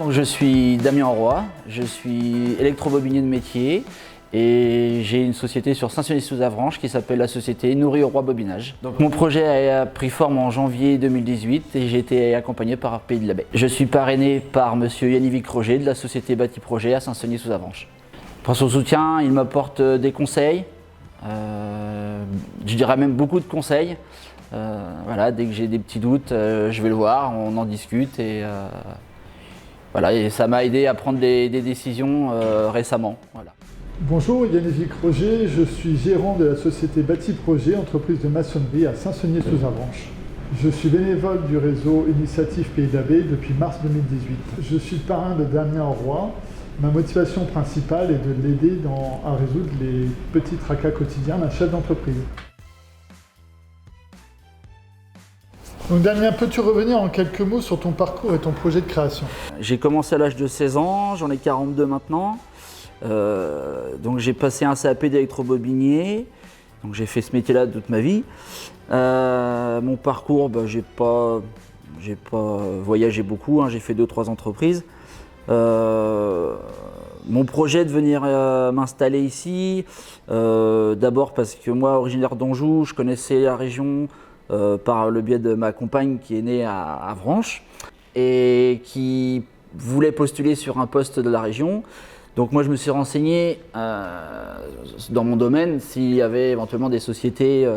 Je suis Damien Roy, je suis électrobobinier de métier et j'ai une société sur Saint-Sully-sous-Avranches qui s'appelle la société Nourri au Roi Bobinage. Donc, mon projet a pris forme en janvier 2018 et j'ai été accompagné par Pays de la Baie. Je suis parrainé par monsieur Yannick Roger de la société Bâti Projet à Saint-Sully-sous-Avranches. Pour son soutien, il m'apporte des conseils, je dirais même beaucoup de conseils. Voilà, dès que j'ai des petits doutes, je vais le voir, on en discute et voilà, et ça m'a aidé à prendre des décisions récemment. Voilà. Bonjour, Yannick Roger, je suis gérant de la société Bâti Projet, entreprise de maçonnerie à Saint-Saunier-sous-Avranches. Je suis bénévole du réseau Initiative Pays de la Baie depuis mars 2018. Je suis le parrain de Damien Roy. Ma motivation principale est de l'aider à résoudre les petits tracas quotidiens d'un chef d'entreprise. Donc Damien, peux-tu revenir en quelques mots sur ton parcours et ton projet de création? J'ai commencé à l'âge de 16 ans, j'en ai 42 maintenant. Donc j'ai passé un CAP d'électrobobinier, donc j'ai fait ce métier-là toute ma vie. Mon parcours, j'ai pas voyagé beaucoup, hein, j'ai fait 2-3 entreprises. Mon projet de venir m'installer ici, d'abord parce que moi, originaire d'Anjou, je connaissais la région par le biais de ma compagne qui est née à Avranches et qui voulait postuler sur un poste de la région. Donc moi je me suis renseigné dans mon domaine s'il y avait éventuellement des sociétés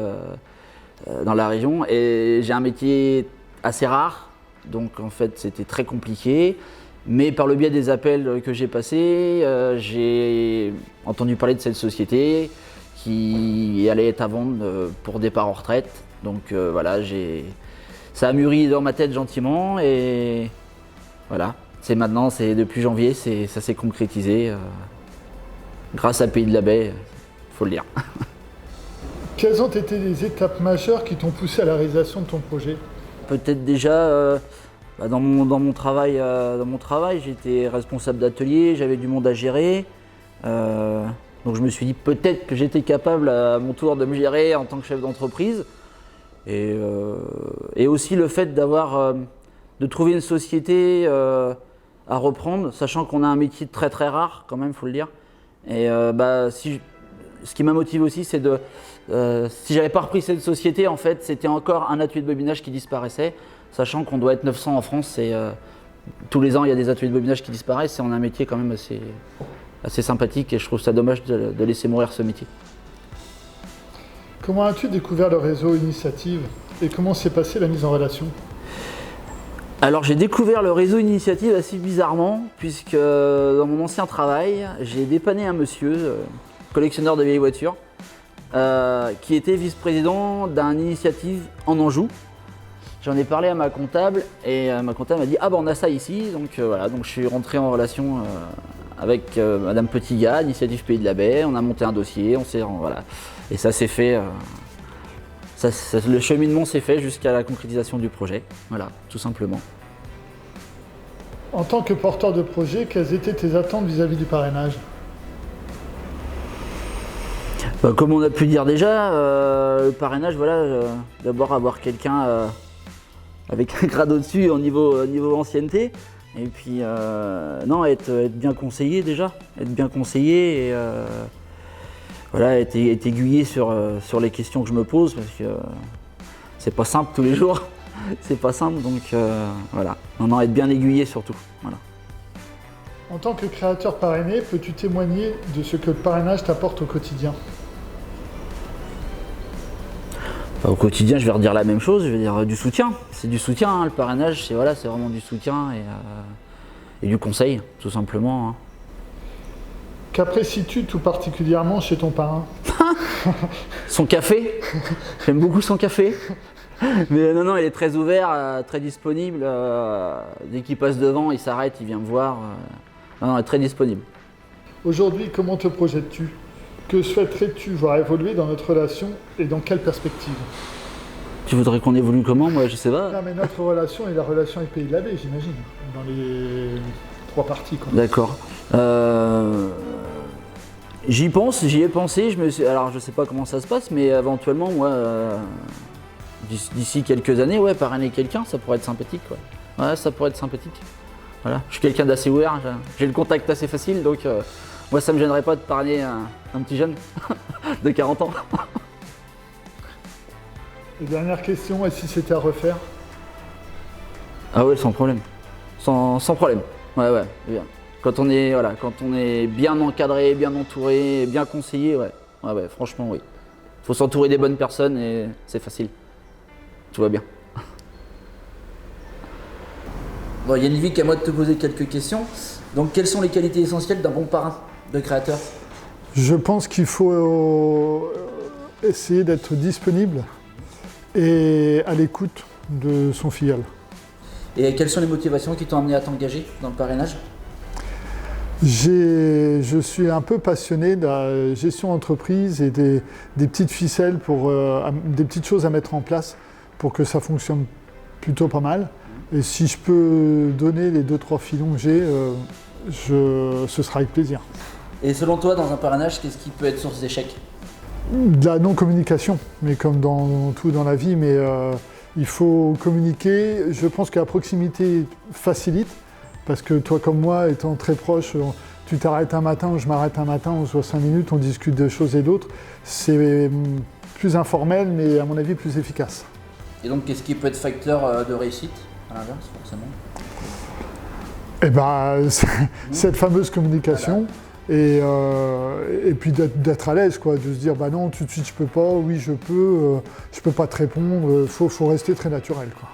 dans la région et j'ai un métier assez rare, donc en fait c'était très compliqué. Mais par le biais des appels que j'ai passés, j'ai entendu parler de cette société qui allait être à vendre pour départ en retraite. Donc voilà, ça a mûri dans ma tête gentiment et voilà. Maintenant, depuis janvier, ça s'est concrétisé grâce à Pays de la Baie, il faut le dire. Quelles ont été les étapes majeures qui t'ont poussé à la réalisation de ton projet? Peut-être déjà dans mon travail, j'étais responsable d'atelier, j'avais du monde à gérer. Donc je me suis dit peut-être que j'étais capable à mon tour de me gérer en tant que chef d'entreprise. Et aussi le fait de trouver une société à reprendre, sachant qu'on a un métier très très rare quand même, il faut le dire. Et ce qui m'a motivé aussi, c'est si j'avais pas repris cette société, en fait, c'était encore un atelier de bobinage qui disparaissait, sachant qu'on doit être 900 en France et tous les ans il y a des ateliers de bobinage qui disparaissent et on a un métier quand même assez sympathique et je trouve ça dommage de laisser mourir ce métier. Comment as-tu découvert le réseau Initiative et comment s'est passée la mise en relation? Alors j'ai découvert le réseau Initiative assez bizarrement, puisque dans mon ancien travail, j'ai dépanné un monsieur, collectionneur de vieilles voitures, qui était vice-président d'un Initiative en Anjou. J'en ai parlé à ma comptable et ma comptable m'a dit « Ah on a ça ici », donc voilà, donc je suis rentré en relation avec Madame Petitgat, Initiative Pays de la Baie, on a monté un dossier, voilà. Et ça s'est fait, le cheminement s'est fait jusqu'à la concrétisation du projet, voilà, tout simplement. En tant que porteur de projet, quelles étaient tes attentes vis-à-vis du parrainage? Comme on a pu dire déjà, le parrainage, voilà, d'abord avoir quelqu'un avec un grade au-dessus au niveau ancienneté, et puis non, être bien conseillé déjà, être bien conseillé et voilà, être aiguillé sur les questions que je me pose parce que c'est pas simple tous les jours, c'est pas simple donc voilà, non, être bien aiguillé surtout. Voilà. En tant que créateur parrainé, peux-tu témoigner de ce que le parrainage t'apporte au quotidien? Au quotidien, je vais redire la même chose, je vais dire du soutien. C'est du soutien, hein, le parrainage, c'est vraiment du soutien et du conseil, tout simplement. Hein. Qu'apprécies-tu tout particulièrement chez ton parrain? Son café, j'aime beaucoup son café. Mais non, il est très ouvert, très disponible. Dès qu'il passe devant, il s'arrête, il vient me voir. Non, il est très disponible. Aujourd'hui, comment te projettes-tu? Que souhaiterais-tu voir évoluer dans notre relation et dans quelle perspective? Tu voudrais qu'on évolue comment? Moi, je sais pas. Non, mais notre relation et la relation avec Pays de la Baie, j'imagine, dans les 3 parties. D'accord. J'y ai pensé. Alors, je sais pas comment ça se passe, mais éventuellement, moi, d'ici quelques années, ouais, parrainer quelqu'un, ça pourrait être sympathique. Ouais, ça pourrait être sympathique. Voilà. Je suis quelqu'un d'assez ouvert, j'ai le contact assez facile, donc moi ça me gênerait pas de parrainer un petit jeune de 40 ans. Et dernière question, et si c'était à refaire? Ah ouais, sans problème. Sans problème. Ouais, bien. Quand on est bien encadré, bien entouré, bien conseillé, ouais, franchement oui. Faut s'entourer des bonnes personnes et c'est facile. Tout va bien. Bon, Yannick, à moi de te poser quelques questions. Donc, quelles sont les qualités essentielles d'un bon parrain de créateur? Je pense qu'il faut essayer d'être disponible et à l'écoute de son filleul. Et quelles sont les motivations qui t'ont amené à t'engager dans le parrainage? Je suis un peu passionné de la gestion d'entreprise et des petites ficelles, des petites choses à mettre en place pour que ça fonctionne plutôt pas mal. Et si je peux donner les 2-3 filons que j'ai, ce sera avec plaisir. Et selon toi, dans un parrainage, qu'est-ce qui peut être source d'échec? De la non-communication, mais comme dans tout dans la vie, mais il faut communiquer. Je pense que la proximité facilite, parce que toi comme moi, étant très proche, tu t'arrêtes un matin ou je m'arrête un matin, on se voit 5 minutes, on discute de choses et d'autres. C'est plus informel, mais à mon avis plus efficace. Et donc, qu'est-ce qui peut être facteur de réussite, à l'inverse, forcément? Eh ben, cette fameuse communication. Voilà. Et puis d'être à l'aise, quoi, de se dire bah non, tout de suite je peux pas, oui je peux pas te répondre, faut rester très naturel, quoi.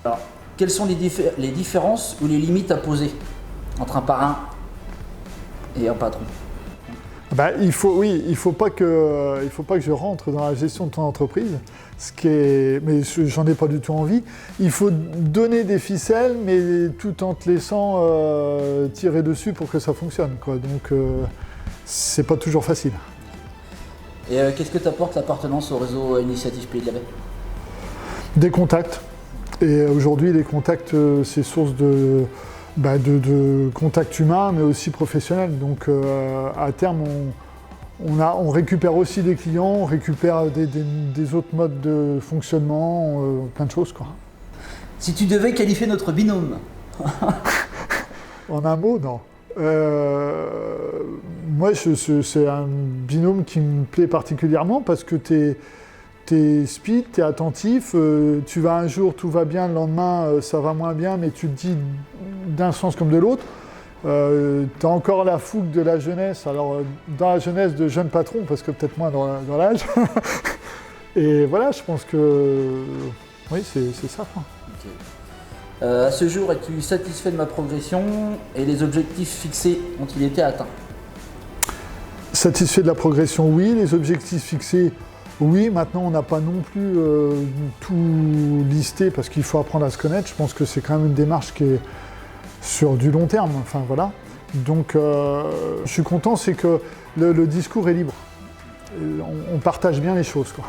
Alors, quelles sont les différences ou les limites à poser entre un parrain et un patron? Bah, il faut pas que je rentre dans la gestion de ton entreprise, mais j'en ai pas du tout envie. Il faut donner des ficelles, mais tout en te laissant tirer dessus pour que ça fonctionne, quoi. Donc c'est pas toujours facile. Et qu'est-ce que t'apporte l'appartenance au réseau Initiative Pays de la Baie? Des contacts. Et aujourd'hui, les contacts, c'est source de contacts humains, mais aussi professionnels. Donc à terme, on récupère aussi des clients, on récupère des autres modes de fonctionnement, plein de choses, quoi. Si tu devais qualifier notre binôme? En un mot, non. Moi, c'est un binôme qui me plaît particulièrement parce que t'es speed, t'es attentif, tu vas un jour, tout va bien, le lendemain, ça va moins bien, mais tu te dis d'un sens comme de l'autre. T'as encore la fougue de la jeunesse, alors dans la jeunesse de jeune patron, parce que peut-être moins dans l'âge. Et voilà, je pense que oui, c'est ça, quoi. Okay. À ce jour, es-tu satisfait de ma progression et les objectifs fixés ont-ils été atteints? Satisfait de la progression, oui. Les objectifs fixés, oui. Maintenant, on n'a pas non plus tout listé parce qu'il faut apprendre à se connaître. Je pense que c'est quand même une démarche qui est sur du long terme. Enfin, voilà. Donc, je suis content, c'est que le discours est libre. On partage bien les choses, quoi.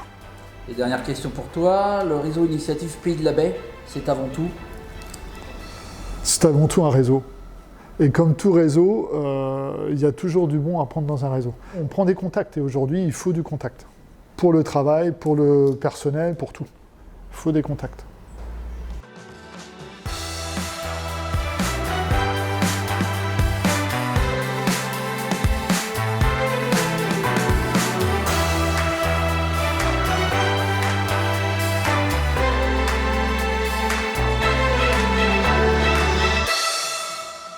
Et dernière question pour toi, le réseau Initiative Pays de la Baie, c'est avant tout? C'est avant tout un réseau. Et comme tout réseau, il y a toujours du bon à prendre dans un réseau. On prend des contacts et aujourd'hui, il faut du contact. Pour le travail, pour le personnel, pour tout. Il faut des contacts.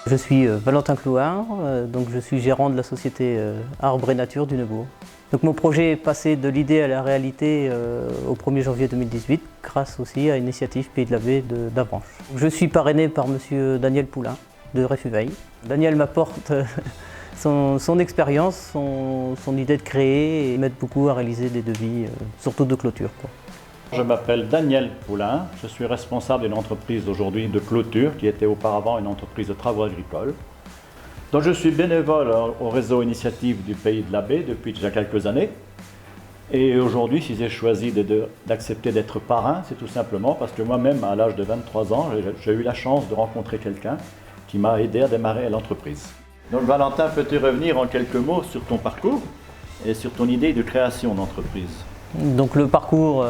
Je suis Valentin Clouard, donc je suis gérant de la société Arbre et Nature du Neubourg. Donc mon projet est passé de l'idée à la réalité au 1er janvier 2018, grâce aussi à l'initiative Pays de la Baie d'Avranches. Je suis parrainé par monsieur Daniel Poulain de Réfuveil. Daniel m'apporte son expérience, son idée de créer et m'aide beaucoup à réaliser des devis, surtout de clôture, quoi. Je m'appelle Daniel Poulain, je suis responsable d'une entreprise aujourd'hui de clôture qui était auparavant une entreprise de travaux agricoles. Donc je suis bénévole au réseau Initiative du Pays de la Baie depuis déjà quelques années. Et aujourd'hui, si j'ai choisi d'accepter d'être parrain, c'est tout simplement parce que moi-même, à l'âge de 23 ans, j'ai eu la chance de rencontrer quelqu'un qui m'a aidé à démarrer l'entreprise. Donc Valentin, peux-tu revenir en quelques mots sur ton parcours et sur ton idée de création d'entreprise? Donc le parcours,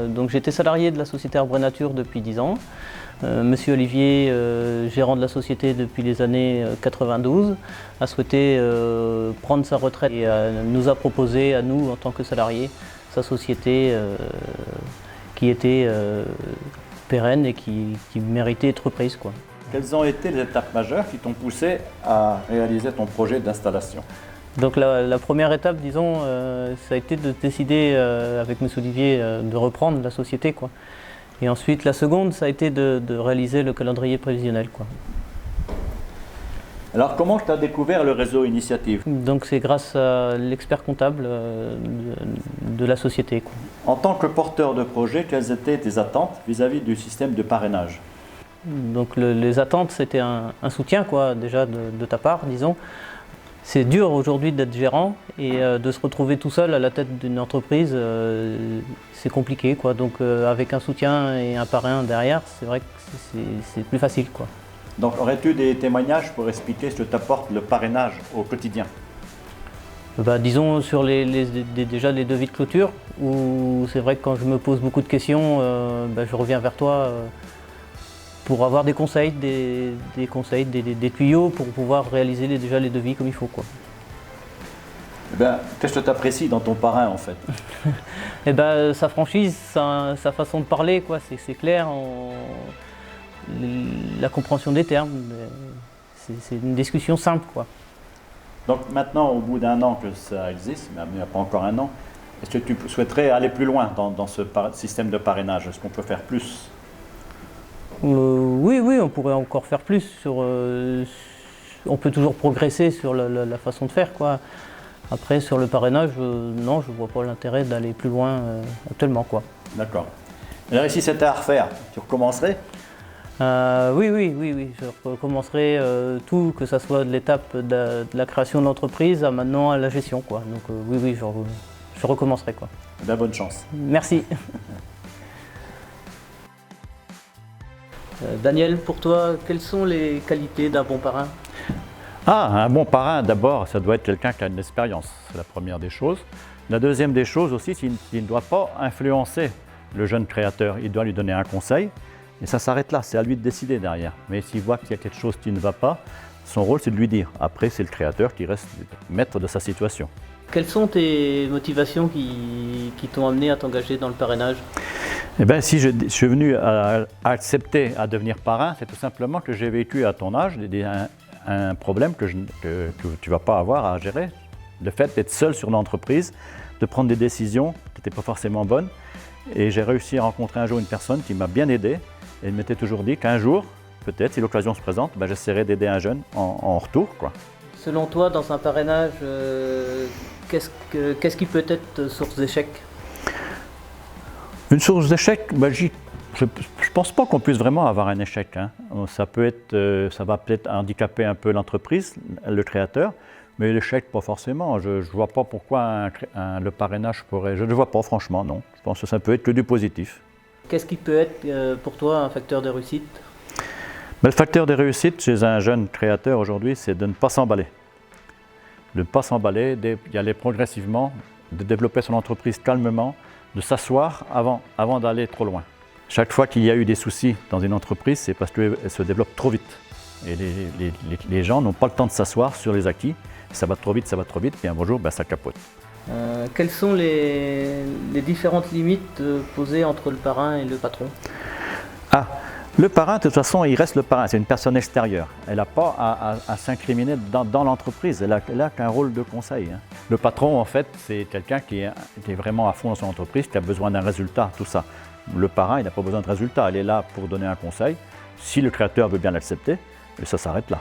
donc j'étais salarié de la société Arbre et Nature depuis 10 ans. Monsieur Olivier, gérant de la société depuis les années 92, a souhaité prendre sa retraite et nous a proposé à nous, en tant que salariés, sa société qui était pérenne et qui méritait d'être reprise, quoi. Quelles ont été les étapes majeures qui t'ont poussé à réaliser ton projet d'installation? Donc la première étape, disons, ça a été de décider avec M. Olivier de reprendre la société, quoi. Et ensuite, la seconde, ça a été de réaliser le calendrier prévisionnel, quoi. Alors, comment tu as découvert le réseau Initiative? Donc c'est grâce à l'expert comptable de la société, quoi. En tant que porteur de projet, quelles étaient tes attentes vis-à-vis du système de parrainage? Donc les attentes, c'était un soutien, quoi, déjà de ta part, disons. C'est dur aujourd'hui d'être gérant et de se retrouver tout seul à la tête d'une entreprise, c'est compliqué, quoi. Donc avec un soutien et un parrain derrière, c'est vrai que c'est plus facile, quoi. Donc aurais-tu des témoignages pour expliquer ce que t'apporte le parrainage au quotidien? Bah, disons sur déjà les devis de clôture, où c'est vrai que quand je me pose beaucoup de questions, bah, je reviens vers toi pour avoir des conseils, des tuyaux pour pouvoir réaliser déjà les devis comme il faut, quoi. Eh ben, qu'est-ce que tu apprécies dans ton parrain, en fait? Eh ben, sa franchise, sa façon de parler, quoi, c'est clair, la compréhension des termes, c'est une discussion simple, quoi. Donc maintenant, au bout d'un an que ça existe, mais il n'y a pas encore un an, est-ce que tu souhaiterais aller plus loin dans ce système de parrainage? Est-ce qu'on peut faire plus? Oui, on pourrait encore faire plus. On peut toujours progresser sur la façon de faire, quoi. Après, sur le parrainage, non, je ne vois pas l'intérêt d'aller plus loin actuellement, quoi. D'accord. Alors ici, c'était à refaire. Tu recommencerais? Oui. Je recommencerai tout, que ce soit de l'étape de la création de l'entreprise à maintenant à la gestion, quoi. Donc oui, je recommencerai, quoi. Ben, bonne chance. Merci. Daniel, pour toi, quelles sont les qualités d'un bon parrain? Un bon parrain, d'abord, ça doit être quelqu'un qui a une expérience. C'est la première des choses. La deuxième des choses aussi, c'est qu'il ne doit pas influencer le jeune créateur. Il doit lui donner un conseil. Et ça s'arrête là, c'est à lui de décider derrière. Mais s'il voit qu'il y a quelque chose qui ne va pas, son rôle c'est de lui dire. Après, c'est le créateur qui reste maître de sa situation. Quelles sont tes motivations qui t'ont amené à t'engager dans le parrainage? Eh bien, si je suis venu à accepter à devenir parrain, c'est tout simplement que j'ai vécu à ton âge un problème que tu ne vas pas avoir à gérer. Le fait d'être seul sur l'entreprise, de prendre des décisions qui n'étaient pas forcément bonnes. Et j'ai réussi à rencontrer un jour une personne qui m'a bien aidé. Et il m'était toujours dit qu'un jour, peut-être, si l'occasion se présente, ben, j'essaierai d'aider un jeune en retour, quoi. Selon toi, dans un parrainage, qu'est-ce qui peut être source d'échec? Une source d'échec, ben, je ne pense pas qu'on puisse vraiment avoir un échec, hein. Ça va peut-être handicaper un peu l'entreprise, le créateur, mais l'échec, pas forcément. Je ne vois pas pourquoi le parrainage pourrait... Je ne vois pas, franchement, non. Je pense que ça peut être que du positif. Qu'est-ce qui peut être pour toi un facteur de réussite? Ben, le facteur de réussite chez un jeune créateur aujourd'hui, c'est de ne pas s'emballer. De ne pas s'emballer, d'y aller progressivement, de développer son entreprise calmement, de s'asseoir avant d'aller trop loin. Chaque fois qu'il y a eu des soucis dans une entreprise, c'est parce qu'elle se développe trop vite. Et les gens n'ont pas le temps de s'asseoir sur les acquis. Ça va trop vite, puis un beau jour, ben, ça capote. Quelles sont les différentes limites posées entre le parrain et le patron? Le parrain, de toute façon, il reste le parrain. C'est une personne extérieure. Elle n'a pas à s'incriminer dans l'entreprise. Elle a qu'un rôle de conseil, hein. Le patron, en fait, c'est quelqu'un qui est vraiment à fond dans son entreprise, qui a besoin d'un résultat, tout ça. Le parrain, il n'a pas besoin de résultat. Il est là pour donner un conseil. Si le créateur veut bien l'accepter, et ça s'arrête là.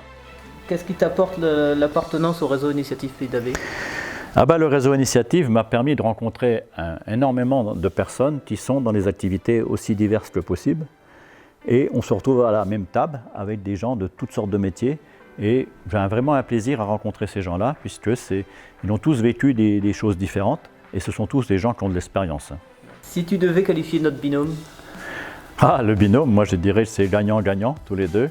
Qu'est-ce qui t'apporte l'appartenance au réseau Initiative Pays d'Abbé? Le réseau Initiative m'a permis de rencontrer énormément de personnes qui sont dans des activités aussi diverses que possible. Et on se retrouve à la même table avec des gens de toutes sortes de métiers. Et j'ai vraiment un plaisir à rencontrer ces gens-là, puisqu'ils ont tous vécu des choses différentes. Et ce sont tous des gens qui ont de l'expérience. Si tu devais qualifier notre binôme? Le binôme, moi je dirais que c'est gagnant-gagnant, tous les deux.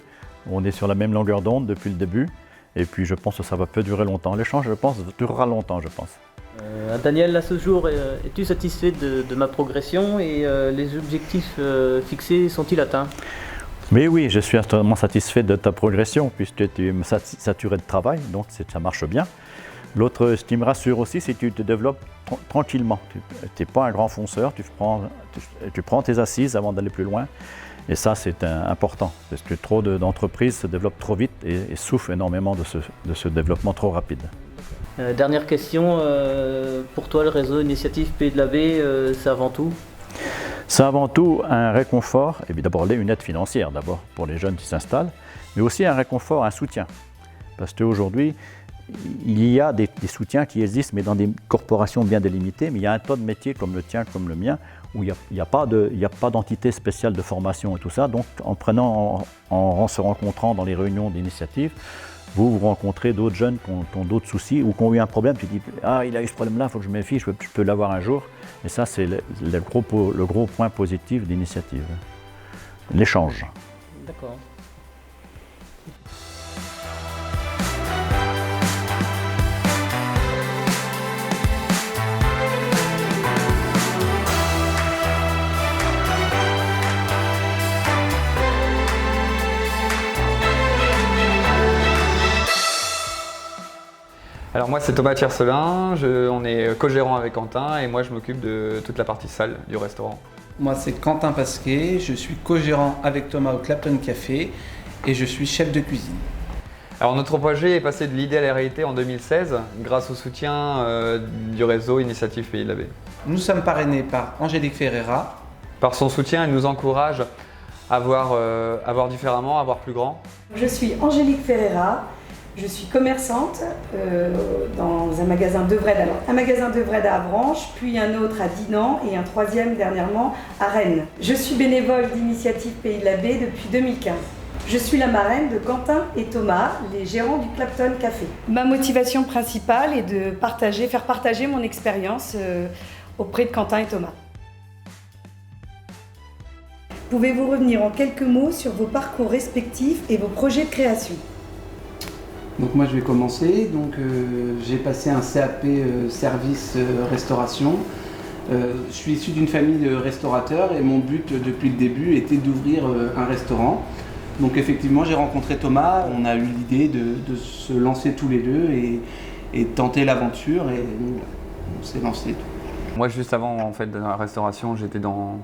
On est sur la même longueur d'onde depuis le début. Et puis je pense que ça va pas durer longtemps. L'échange, je pense, durera longtemps, je pense. Daniel, à ce jour, es-tu satisfait de ma progression et les objectifs fixés sont-ils atteints? Mais oui, je suis totalement satisfait de ta progression puisque tu es saturé de travail, donc ça marche bien. L'autre, ce qui me rassure aussi, c'est que tu te développes tranquillement. Tu n'es pas un grand fonceur, tu prends tes assises avant d'aller plus loin. Et ça, c'est important, parce que trop d'entreprises se développent trop vite et souffrent énormément de ce développement trop rapide. Dernière question, pour toi, le réseau Initiative Pays de la Baie, c'est avant tout? C'est avant tout un réconfort, et d'abord une aide financière d'abord pour les jeunes qui s'installent, mais aussi un réconfort, un soutien. Parce qu'aujourd'hui, il y a des soutiens qui existent, mais dans des corporations bien délimitées, mais il y a un tas de métiers comme le tien, comme le mien, où il n'y a pas d'entité spéciale de formation et tout ça. Donc en se rencontrant dans les réunions d'initiative, vous rencontrez d'autres jeunes qui ont d'autres soucis ou qui ont eu un problème, tu dis « Ah, il a eu ce problème-là, il faut que je me méfie, je peux l'avoir un jour ». Et ça, c'est le gros point positif d'initiative, l'échange. D'accord. Alors moi c'est Thomas Tiercelin, on est co-gérant avec Quentin et moi je m'occupe de toute la partie salle du restaurant. Moi c'est Quentin Pasquet, je suis co-gérant avec Thomas au Clapton Café et je suis chef de cuisine. Alors notre projet est passé de l'idée à la réalité en 2016 grâce au soutien du réseau Initiative Pays de la Baie. Nous sommes parrainés par Angélique Ferreira. Par son soutien, elle nous encourage à voir différemment, à voir plus grand. Je suis Angélique Ferreira. Je suis commerçante dans un magasin d'Evreda. Alors, un magasin d'Evreda à Avranches, puis un autre à Dinan et un troisième dernièrement à Rennes. Je suis bénévole d'Initiative Pays de la Baie depuis 2015. Je suis la marraine de Quentin et Thomas, les gérants du Clapton Café. Ma motivation principale est de faire partager mon expérience auprès de Quentin et Thomas. Pouvez-vous revenir en quelques mots sur vos parcours respectifs et vos projets de création? Donc moi je vais commencer. J'ai passé un CAP service restauration. Je suis issu d'une famille de restaurateurs et mon but depuis le début était d'ouvrir un restaurant. Donc effectivement j'ai rencontré Thomas, on a eu l'idée de se lancer tous les deux et de tenter l'aventure et on s'est lancé. Moi juste avant en fait de la restauration j'étais dans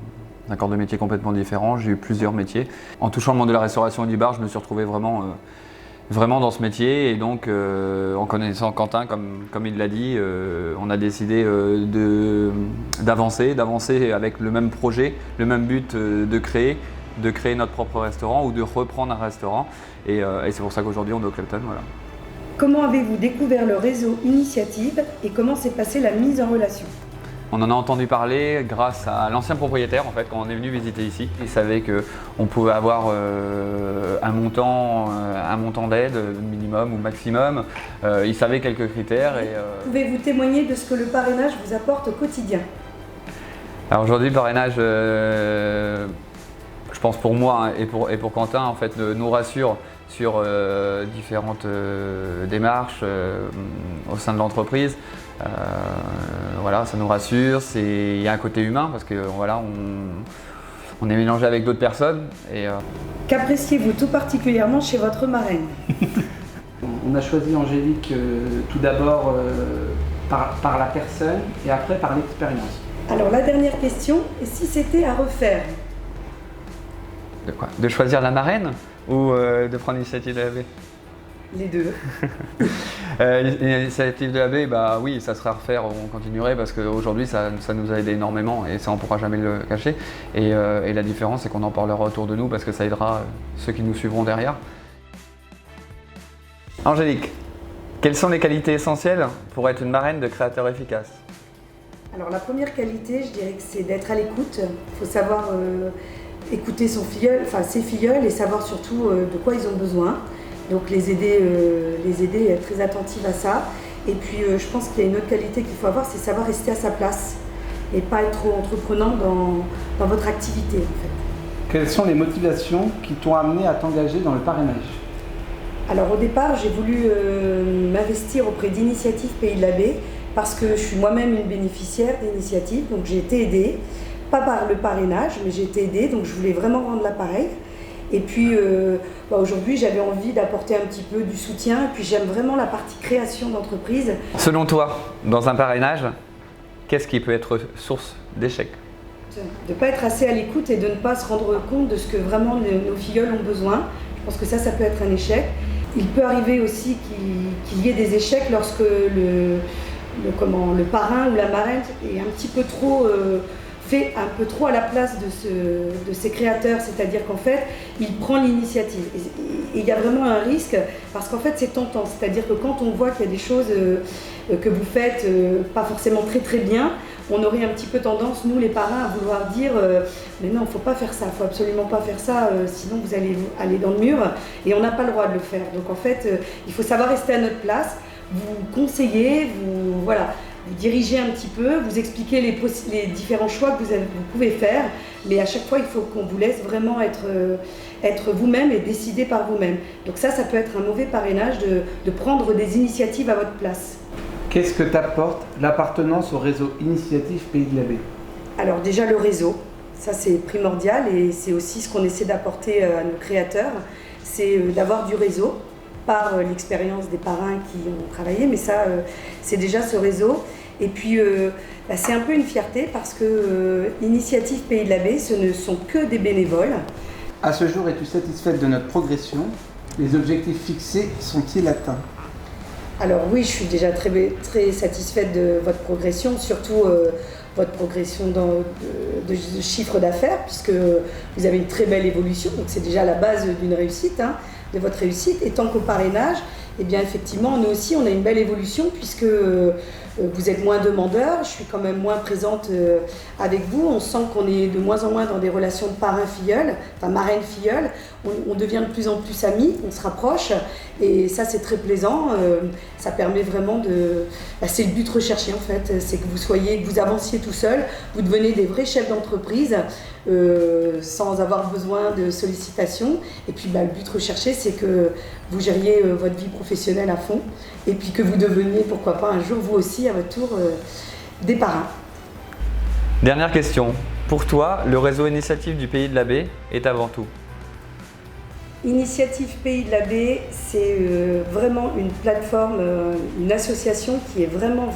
un corps de métier complètement différent, j'ai eu plusieurs métiers. En touchant le monde de la restauration et du bar, je me suis retrouvé vraiment dans ce métier et donc en connaissant Quentin comme il l'a dit, on a décidé d'avancer avec le même projet, le même but de créer notre propre restaurant ou de reprendre un restaurant et c'est pour ça qu'aujourd'hui on est au Clapton. Voilà. Comment avez-vous découvert le réseau Initiative et comment s'est passée la mise en relation? On en a entendu parler grâce à l'ancien propriétaire en fait quand on est venu visiter ici. Il savait qu'on pouvait avoir un montant d'aide minimum ou maximum. Il savait quelques critères. Pouvez-vous témoigner de ce que le parrainage vous apporte au quotidien? Alors aujourd'hui le parrainage, je pense pour moi et pour Quentin en fait nous rassure sur différentes démarches au sein de l'entreprise. Voilà, ça nous rassure, il y a un côté humain parce que voilà, on est mélangé avec d'autres personnes. Qu'appréciez-vous tout particulièrement chez votre marraine? On a choisi Angélique tout d'abord par la personne et après par l'expérience. Alors la dernière question, et si c'était à refaire? De quoi? De choisir la marraine ou de prendre l'initiative de la baie? Les deux. L'initiative de la baie, bah oui, ça sera à refaire, on continuerait parce qu'aujourd'hui ça nous a aidé énormément et ça on ne pourra jamais le cacher. Et la différence c'est qu'on en parlera autour de nous parce que ça aidera ceux qui nous suivront derrière. Angélique, quelles sont les qualités essentielles pour être une marraine de créateur efficace? Alors la première qualité, je dirais que c'est d'être à l'écoute. Il faut savoir écouter ses filleuls et savoir surtout de quoi ils ont besoin. Donc les aider et être très attentive à ça. Et puis je pense qu'il y a une autre qualité qu'il faut avoir, c'est savoir rester à sa place et pas être trop entreprenant dans votre activité en fait. Quelles sont les motivations qui t'ont amené à t'engager dans le parrainage? Alors au départ, j'ai voulu m'investir auprès d'Initiative Pays de la Baie parce que je suis moi-même une bénéficiaire d'initiative, donc j'ai été aidée, pas par le parrainage, mais j'ai été aidée, donc je voulais vraiment rendre l'appareil. Et puis aujourd'hui, j'avais envie d'apporter un petit peu du soutien, et puis j'aime vraiment la partie création d'entreprise. Selon toi, dans un parrainage, qu'est-ce qui peut être source d'échec? De ne pas être assez à l'écoute et de ne pas se rendre compte de ce que vraiment nos filleuls ont besoin. Je pense que ça peut être un échec. Il peut arriver aussi qu'il y ait des échecs lorsque le parrain ou la marraine est un petit peu trop fait un peu trop à la place de ses créateurs, c'est-à-dire qu'en fait, il prend l'initiative. Et il y a vraiment un risque, parce qu'en fait, c'est tentant. C'est-à-dire que quand on voit qu'il y a des choses que vous faites pas forcément très très bien, on aurait un petit peu tendance, nous les parrains, à vouloir dire mais non, il ne faut pas faire ça, il ne faut absolument pas faire ça, sinon vous allez aller dans le mur, et on n'a pas le droit de le faire. Donc en fait, il faut savoir rester à notre place, vous conseiller, vous dirigez un petit peu, vous expliquez les différents choix que vous pouvez faire, mais à chaque fois, il faut qu'on vous laisse vraiment être vous-même et décider par vous-même. Donc ça peut être un mauvais parrainage de prendre des initiatives à votre place. Qu'est-ce que t'apporte l'appartenance au réseau Initiative Pays de l'Abbé? Alors déjà le réseau, ça c'est primordial et c'est aussi ce qu'on essaie d'apporter à nos créateurs, c'est d'avoir du réseau, par l'expérience des parrains qui ont travaillé, mais ça c'est déjà ce réseau. Et puis c'est un peu une fierté parce que Initiative Pays de l'Abbé, ce ne sont que des bénévoles. À ce jour, es-tu satisfaite de notre progression? Les objectifs fixés sont-ils atteints? Alors oui, je suis déjà très, très satisfaite de votre progression, surtout votre progression de chiffre d'affaires, puisque vous avez une très belle évolution, donc c'est déjà la base d'une réussite, de votre réussite. Et tant qu'au parrainage, eh bien effectivement, nous aussi, on a une belle évolution, puisque vous êtes moins demandeurs, je suis quand même moins présente avec vous, on sent qu'on est de moins en moins dans des relations de parrain-filleul, enfin marraine-filleul, on devient de plus en plus amis, on se rapproche, et ça c'est très plaisant, ça permet vraiment c'est le but recherché en fait, c'est que vous avanciez tout seul, vous devenez des vrais chefs d'entreprise, sans avoir besoin de sollicitations, et puis le but recherché c'est que vous gériez votre vie professionnelle à fond, et puis que vous deveniez, pourquoi pas un jour vous aussi à votre tour des parrains. Dernière question. Pour toi, le réseau Initiative du Pays de l'Abbé est avant tout? Initiative Pays de l'Abbé, c'est vraiment une plateforme, une association qui est vraiment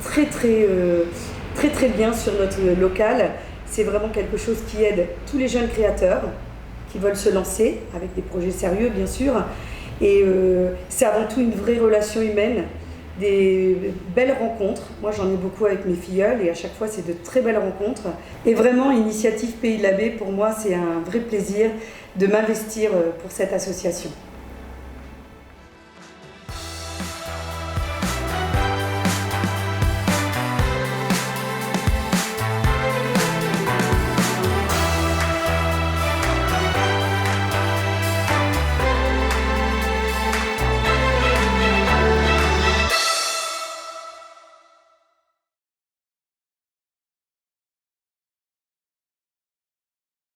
très très bien sur notre local. C'est vraiment quelque chose qui aide tous les jeunes créateurs qui veulent se lancer avec des projets sérieux bien sûr. Et c'est avant tout une vraie relation humaine, des belles rencontres. Moi j'en ai beaucoup avec mes filleuls et à chaque fois c'est de très belles rencontres. Et vraiment Initiative Pays de l'Abbé, pour moi c'est un vrai plaisir de m'investir pour cette association.